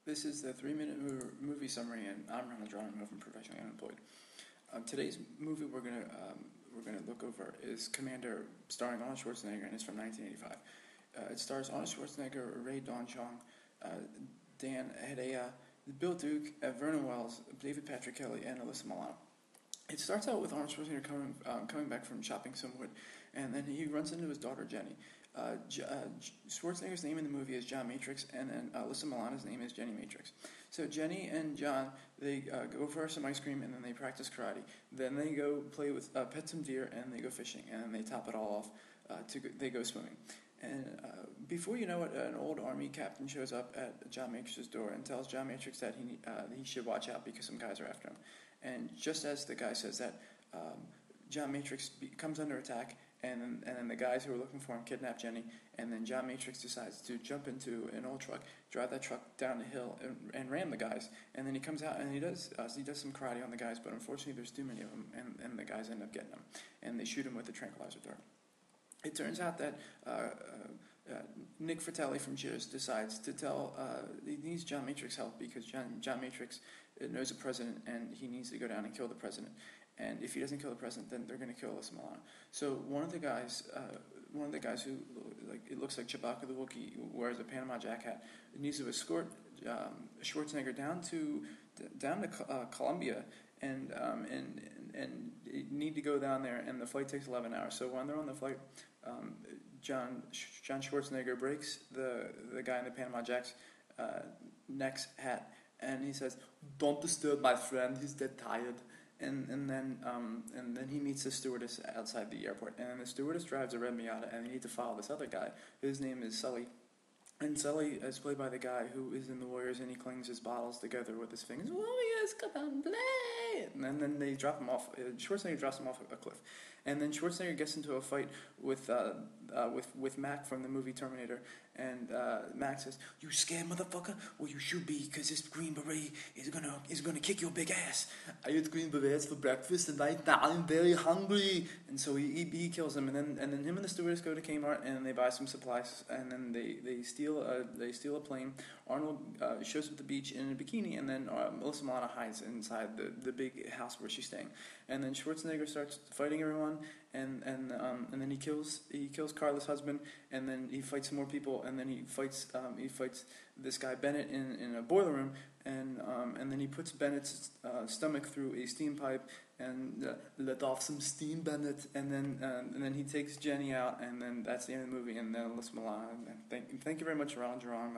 This is the 3-minute movie summary, and I'm Ronald Geronimo from Professionally Unemployed. Today's movie we're gonna look over is Commando, starring Arnold Schwarzenegger, and it's from 1985. It stars Arnold Schwarzenegger, Ray Donchong, Dan Hedaya, Bill Duke, Vernon Wells, David Patrick Kelly, and Alyssa Milano. It starts out with Arnold Schwarzenegger coming back from shopping somewhere, and then he runs into his daughter Jenny. Schwarzenegger's name in the movie is John Matrix, and then Alyssa Milano's name is Jenny Matrix. So Jenny and John, they go for some ice cream, and then they practice karate. Then they go play with pet some deer, and they go fishing, and then they top it all off. They go swimming. And before you know it, an old army captain shows up at John Matrix's door and tells John Matrix that he should watch out because some guys are after him. And just as the guy says that, John Matrix comes under attack, and then the guys who are looking for him kidnap Jenny, and then John Matrix decides to jump into an old truck, drive that truck down the hill, and ram the guys. And then he comes out and he does some karate on the guys, but unfortunately there's too many of them, and the guys end up getting him, and they shoot him with a tranquilizer dart. It turns out that Nick Fratelli from Cheers decides to tell he needs John Matrix help because John Matrix knows the president, and he needs to go down and kill the president. And if he doesn't kill the president, then they're going to kill Alyssa Milano. So one of the guys who, like, it looks like Chewbacca the Wookiee, wears a Panama Jack hat, needs to escort Schwarzenegger down to Colombia, and need to go down there, and the flight takes 11 hours. So when they're on the flight, John Schwarzenegger breaks the guy in the Panama Jack's neck's hat, and he says, "Don't disturb my friend. He's dead tired." And then he meets the stewardess outside the airport, and then the stewardess drives a red Miata, and they need to follow this other guy. His name is Sully. And Sully is played by the guy who is in The Warriors, and he clings his bottles together with his fingers. Warriors, come on, play! And then they drop him off. Schwarzenegger drops him off a cliff, and then Schwarzenegger gets into a fight with Mac from the movie Terminator. And Mac says, "You scared, motherfucker? Well, you should be, because this Green Beret is gonna kick your big ass. I ate Green Berets for breakfast tonight. Now I'm very hungry." And so he kills him, and then him and the stewardess go to Kmart, and they buy some supplies, and then they steal a plane. Arnold shows up at the beach in a bikini, and then Alyssa Milano hides inside the big house where she's staying. And then Schwarzenegger starts fighting everyone, and then he kills Carla's husband, and then he fights some more people, and then he fights this guy Bennett in a boiler room, and then he puts Bennett's stomach through a steam pipe and let off some steam, Bennett, and then he takes Jenny out, and then that's the end of the movie, and then Alyssa Milano. Thank you very much, Ronald Geronimo.